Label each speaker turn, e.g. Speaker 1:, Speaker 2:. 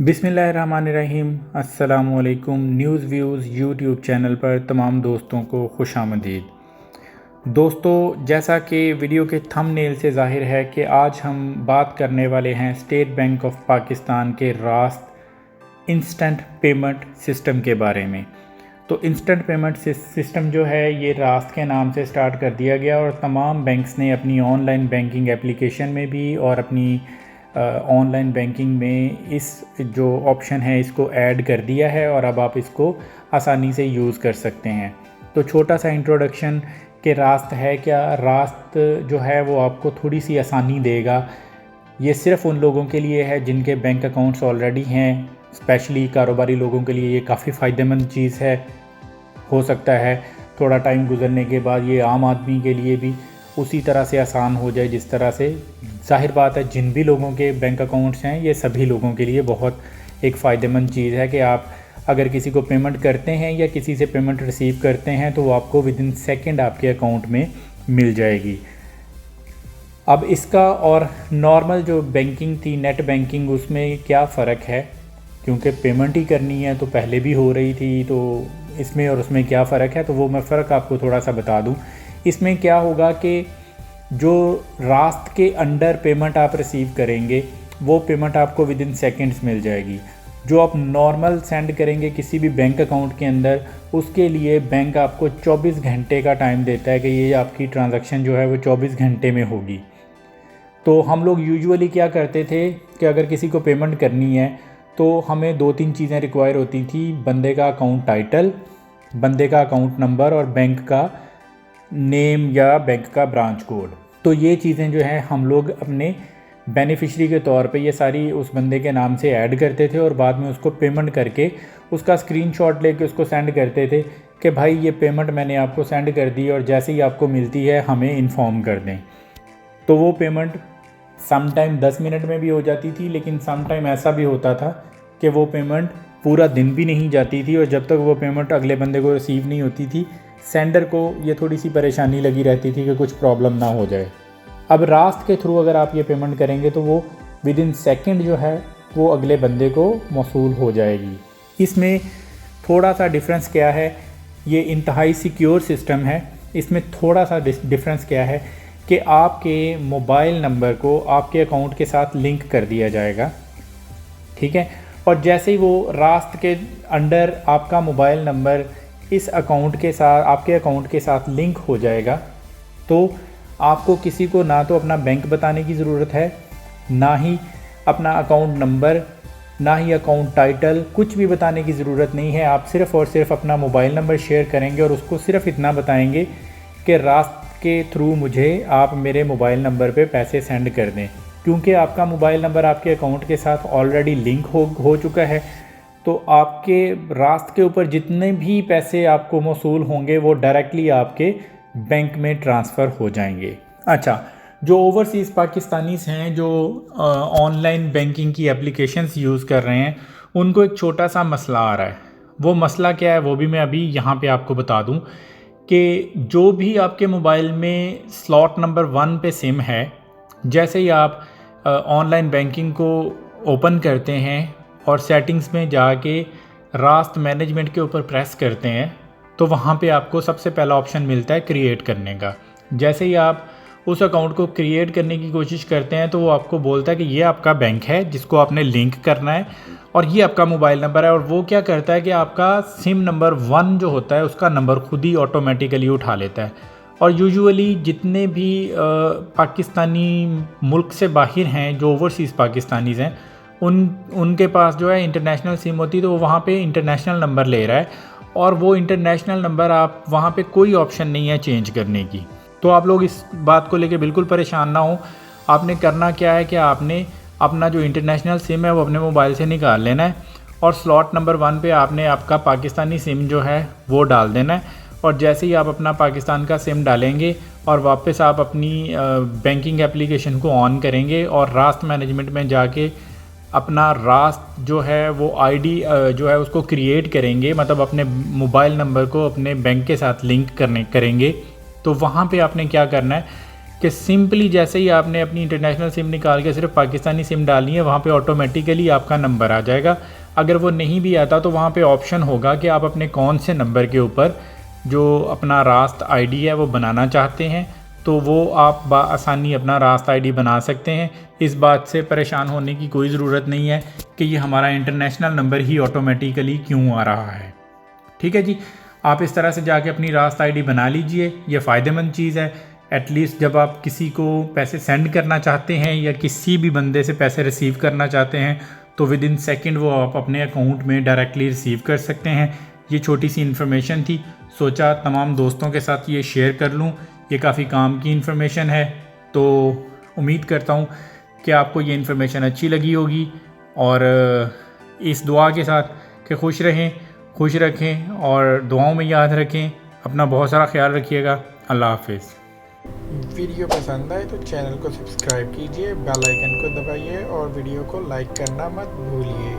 Speaker 1: बिस्मिल्लाहिर्रहमानिर्रहीम। अस्सलामुअलैकुम। News views YouTube channel पर तमाम दोस्तों को खुशामदीद। दोस्तों, जैसा कि वीडियो के थंबनेल से ज़ाहिर है कि आज हम बात करने वाले हैं स्टेट बैंक ऑफ पाकिस्तान के रास्त इंस्टेंट पेमेंट सिस्टम के बारे में। तो इंस्टेंट पेमेंट सिस्टम जो है ये रास्त के नाम से स्टार्ट कर दिया गया और तमाम बैंक्स ने अपनी ऑनलाइन बैंकिंग एप्लीकेशन में भी और अपनी ऑनलाइन बैंकिंग में इस जो ऑप्शन है इसको ऐड कर दिया है और अब आप इसको आसानी से यूज़ कर सकते हैं। तो छोटा सा इंट्रोडक्शन कि रास्त है क्या। रास्त जो है वो आपको थोड़ी सी आसानी देगा। ये सिर्फ़ उन लोगों के लिए है जिनके बैंक अकाउंट्स ऑलरेडी हैं। स्पेशली कारोबारी लोगों के लिए ये काफ़ी फ़ायदेमंद चीज़ है। हो सकता है थोड़ा टाइम गुजरने के बाद ये आम आदमी के लिए भी उसी तरह से आसान हो जाए जिस तरह से, जाहिर बात है जिन भी लोगों के बैंक अकाउंट्स हैं ये सभी लोगों के लिए बहुत एक फ़ायदेमंद चीज़ है कि आप अगर किसी को पेमेंट करते हैं या किसी से पेमेंट रिसीव करते हैं तो वो आपको विदिन सेकंड आपके अकाउंट में मिल जाएगी। अब इसका और नॉर्मल जो बैंकिंग थी नेट बैंकिंग उसमें क्या फ़र्क है, क्योंकि पेमेंट ही करनी है तो पहले भी हो रही थी, तो इसमें और उसमें क्या फ़र्क है तो वो मैं फ़र्क आपको थोड़ा सा बता दूं। इसमें क्या होगा कि जो रास्त के अंडर पेमेंट आप रिसीव करेंगे वो पेमेंट आपको विदिन सेकंड्स मिल जाएगी। जो आप नॉर्मल सेंड करेंगे किसी भी बैंक अकाउंट के अंदर उसके लिए बैंक आपको 24 घंटे का टाइम देता है कि ये आपकी ट्रांजैक्शन जो है वो 24 घंटे में होगी। तो हम लोग यूजुअली क्या करते थे कि अगर किसी को पेमेंट करनी है तो हमें 2-3 चीज़ें रिक्वायर होती थी। बंदे का अकाउंट टाइटल, बंदे का अकाउंट नंबर और बैंक का नेम या बैंक का ब्रांच कोड। तो ये चीज़ें जो हैं हम लोग अपने बेनिफिशरी के तौर पे ये सारी उस बंदे के नाम से ऐड करते थे और बाद में उसको पेमेंट करके उसका स्क्रीनशॉट लेके उसको सेंड करते थे कि भाई ये पेमेंट मैंने आपको सेंड कर दी और जैसे ही आपको मिलती है हमें इन्फॉर्म कर दें। तो वो पेमेंट सम टाइम 10 मिनट में भी हो जाती थी, लेकिन सम टाइम ऐसा भी होता था कि वो पेमेंट पूरा दिन भी नहीं जाती थी और जब तक वो पेमेंट अगले बंदे को रिसीव नहीं होती थी सेंडर को ये थोड़ी सी परेशानी लगी रहती थी कि कुछ प्रॉब्लम ना हो जाए। अब रास्त के थ्रू अगर आप ये पेमेंट करेंगे तो वो विदिन सेकंड जो है वो अगले बंदे को मौसूल हो जाएगी। इसमें थोड़ा सा डिफरेंस क्या है, ये इंतहाई सिक्योर सिस्टम है। इसमें थोड़ा सा डिफरेंस क्या है कि आपके मोबाइल नंबर को आपके अकाउंट के साथ लिंक कर दिया जाएगा, ठीक है। और जैसे ही वो रास्त के अंडर आपका मोबाइल नंबर इस अकाउंट के साथ आपके अकाउंट के साथ लिंक हो जाएगा तो आपको किसी को ना तो अपना बैंक बताने की ज़रूरत है, ना ही अपना अकाउंट नंबर, ना ही अकाउंट टाइटल, कुछ भी बताने की ज़रूरत नहीं है। आप सिर्फ़ और सिर्फ अपना मोबाइल नंबर शेयर करेंगे और उसको सिर्फ इतना बताएंगे कि रास्त के थ्रू मुझे आप मेरे मोबाइल नंबर पे पैसे सेंड कर दें। क्योंकि आपका मोबाइल नंबर आपके अकाउंट के साथ ऑलरेडी लिंक हो चुका है तो आपके रास्त के ऊपर जितने भी पैसे आपको मौसूल होंगे वो डायरेक्टली आपके बैंक में ट्रांसफ़र हो जाएंगे। अच्छा, जो ओवरसीज़ पाकिस्तानीज़ हैं जो ऑनलाइन बैंकिंग की एप्लीकेशंस यूज़ कर रहे हैं उनको एक छोटा सा मसला आ रहा है। वो मसला क्या है वो भी मैं अभी यहाँ पे आपको बता दूँ कि जो भी आपके मोबाइल में स्लॉट नंबर 1 पे सिम है, जैसे ही आप ऑनलाइन बैंकिंग को ओपन करते हैं और सेटिंग्स में जाके रास्त मैनेजमेंट के ऊपर प्रेस करते हैं तो वहाँ पे आपको सबसे पहला ऑप्शन मिलता है क्रिएट करने का। जैसे ही आप उस अकाउंट को क्रिएट करने की कोशिश करते हैं तो वो आपको बोलता है कि ये आपका बैंक है जिसको आपने लिंक करना है और ये आपका मोबाइल नंबर है। और वो क्या करता है कि आपका सिम नंबर 1 जो होता है उसका नंबर खुद ही ऑटोमेटिकली उठा लेता है। और यूजुअली जितने भी पाकिस्तानी मुल्क से बाहर हैं जो ओवरसीज़ पाकिस्तानीज़ हैं उनके पास जो है इंटरनेशनल सिम होती है तो वो वहाँ पे इंटरनेशनल नंबर ले रहा है और वो इंटरनेशनल नंबर आप वहाँ पे कोई ऑप्शन नहीं है चेंज करने की। तो आप लोग इस बात को लेके बिल्कुल परेशान ना हो। आपने करना क्या है कि आपने अपना जो इंटरनेशनल सिम है वो अपने मोबाइल से निकाल लेना है और स्लॉट नंबर 1 पे आपने आपका पाकिस्तानी सिम जो है वो डाल देना है। और जैसे ही आप अपना पाकिस्तान का सिम डालेंगे और वापस आप अपनी बैंकिंग एप्लीकेशन को ऑन करेंगे और रास्त मैनेजमेंट में जाके अपना रास्त जो है वो आईडी जो है उसको क्रिएट करेंगे, मतलब अपने मोबाइल नंबर को अपने बैंक के साथ लिंक करेंगे। तो वहाँ पे आपने क्या करना है कि सिंपली जैसे ही आपने अपनी इंटरनेशनल सिम निकाल के सिर्फ पाकिस्तानी सिम डालनी है, वहाँ पे ऑटोमेटिकली आपका नंबर आ जाएगा। अगर वो नहीं भी आता तो वहाँ पे ऑप्शन होगा कि आप अपने कौन से नंबर के ऊपर जो अपना रास्त आईडी है वो बनाना चाहते हैं, तो वो आप आसानी अपना रास्त आईडी बना सकते हैं। इस बात से परेशान होने की कोई ज़रूरत नहीं है कि ये हमारा इंटरनेशनल नंबर ही ऑटोमेटिकली क्यों आ रहा है। ठीक है जी, आप इस तरह से जाके अपनी रास्त आईडी बना लीजिए। ये फ़ायदेमंद चीज़ है। एटलीस्ट जब आप किसी को पैसे सेंड करना चाहते हैं या किसी भी बंदे से पैसे रिसीव करना चाहते हैं तो विद इन सेकेंड वो आप अपने अकाउंट में डायरेक्टली रिसीव कर सकते हैं। ये छोटी सी इन्फॉर्मेशन थी, सोचा तमाम दोस्तों के साथ ये शेयर कर लूँ। ये काफ़ी काम की इन्फॉर्मेशन है, तो उम्मीद करता हूँ कि आपको ये इन्फॉर्मेशन अच्छी लगी होगी। और इस दुआ के साथ कि खुश रहें, खुश रखें और दुआओं में याद रखें। अपना बहुत सारा ख्याल रखिएगा। अल्लाह हाफिज़।
Speaker 2: वीडियो पसंद आए तो चैनल को सब्सक्राइब कीजिए, बेल आइकन को दबाइए और वीडियो को लाइक करना मत भूलिए।